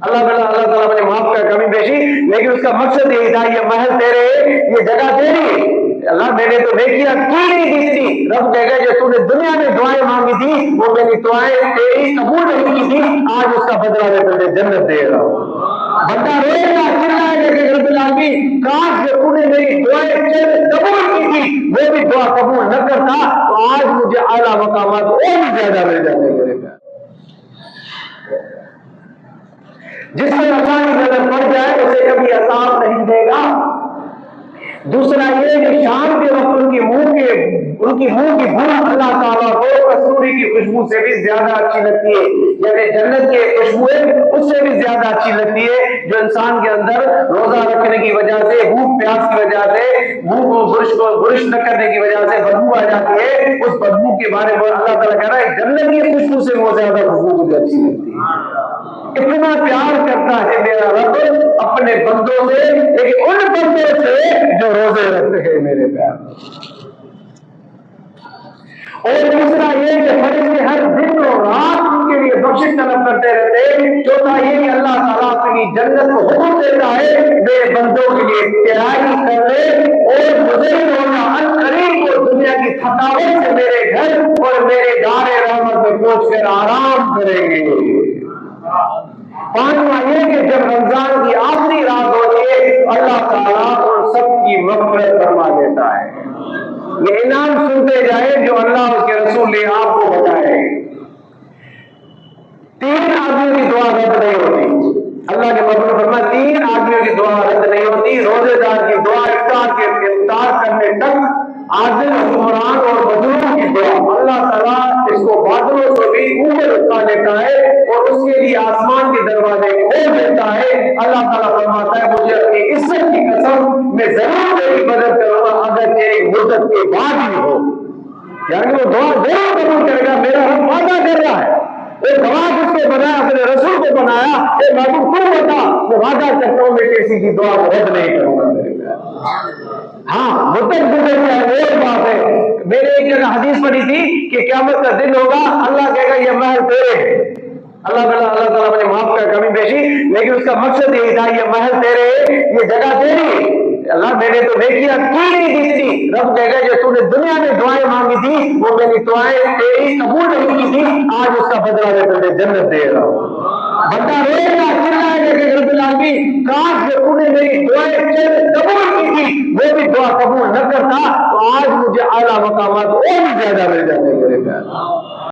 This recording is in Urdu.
اللہ تعالیٰ مجھے معاف کر کمی بیشی، لیکن اس کا مقصد یہی تھا یہ محل تیرے، یہ جگہ تیری، اللہ میں نے تو نیکیاں کی نہیں دی تھی، رب کہے گا جو تو نے دنیا میں دعائیں مانگی تھی وہ میری دعائیں تیری قبول نہیں کی تھی، آج اس کا بدلہ میں تجھے جنت دے رہا ہوں۔ بندہ روئے گا چلائے گا کہ رب العالمین کاش جو تو نے میری دعائیں قبول کی تھی وہ بھی دعا قبول نہ کرتا تو آج مجھے اعلیٰ مقامات اور بھی زیادہ مل جاتے میرے پیار۔ جس پر اللہ کی نظر پڑ جائے اسے کبھی عذاب نہیں دے گا۔ دوسرا یہ کہ شام کے وقت ان کی منہ کی بو اللہ تعالیٰ کو کستوری کی خوشبو سے بھی زیادہ اچھی لگتی ہے، یعنی جنت کی خوشبو اس سے بھی زیادہ اچھی لگتی ہے، جو انسان کے اندر روزہ رکھنے کی وجہ سے، بھوک پیاس کی وجہ سے، منہ کو برش نہ کرنے کی وجہ سے بدبو آ جاتی ہے، اس بدبو کے بارے میں اللہ تعالیٰ کہہ رہا ہے جنت کی خوشبو سے وہ زیادہ خوشبو مجھے اچھی لگتی ہے۔ اتنا پیار کرتا ہے میرا رب اپنے بندوں سے، لیکن ان بندوں سے جو روزے رکھتے ہیں میرے پیار۔ اور دوسرا یہ کہ فرض کے ہر دن اور رات ان کے لیے بخشش طلب کرتے رہتے۔ چوتھا یہ کہ اللہ تعالیٰ اپنی جنت کو حکم دیتا ہے میرے بندوں کے لیے تیاری کر لے اور مجھے رونا عنقریب کو دنیا کی تھکاوٹ سے میرے گھر اور میرے دار رحمت میں پہنچ کر آرام کریں گے۔ پانچواں یہ کہ جب رمضان کی آخری رات ہوتی ہے اللہ تعالیٰ ان سب کی مغفرت فرما دیتا ہے۔ یہ انعام سنتے جائے جو اللہ اور اس کے رسول نے آپ کو بتائے۔ تین آدمیوں کی دعا رد نہیں ہوتی، اللہ کے مقبول فرما تین آدمیوں کی دعا رد نہیں ہوتی، روزے دار کی دعا افطار کرنے تک، عادل حکمران اور مظلوم کی دعا اللہ تعالیٰ اس کو بادلوں سے بھی اوپر اٹھا لیتا ہے اور اس کے لیے آسمان کے دروازے کھول دیتا ہے۔ اللہ تعالیٰ فرماتا ہے مجھے اپنی عزت کی قسم میں ضرور تیری مدد کروں گا اگر تیری مدت کے بعد ہی ہو، یعنی وہ دعا ضرور قبول کرے گا، میرا رب وعدہ کر رہا ہے۔ ایک گواہ جس کو بنایا اپنے رسول کو بنایا، اے محبوب تو بتا، میں وعدہ کرتا ہوں میں کسی کی دعا کو رد نہیں کروں گا میرے پیار۔ ہاں مدت گزر جائے وہ ایک بات ہے، میں نے ایک جگہ حدیث پڑھی تھی کہ قیامت کا دن ہوگا، اللہ کہے گا یہ محل تیرے ہے، اللہ تعالیٰ مجھے معاف کر کمی بیشی، لیکن اس کا مقصد یہی تھا یہ محل تیرے ہے، یہ جگہ تیری، اللہ میں نے تو نیکیاں کی نہیں دی تھی، رب کہے گا جو تو نے دنیا میں دعائیں مانگی تھی وہ میری دعائیں تیری قبول نہیں کی تھی، آج اس کا بدلہ میں تجھے جنت دے رہا ہوں۔ بندہ روئے گا چلائے گا کہ رب العالمین کاش جو تو نے میری دعائیں قبول کی تھی وہ بھی دعا قبول نہ کرتا تو آج مجھے اعلیٰ مقامات اور بھی زیادہ مل جاتے میرے پیار۔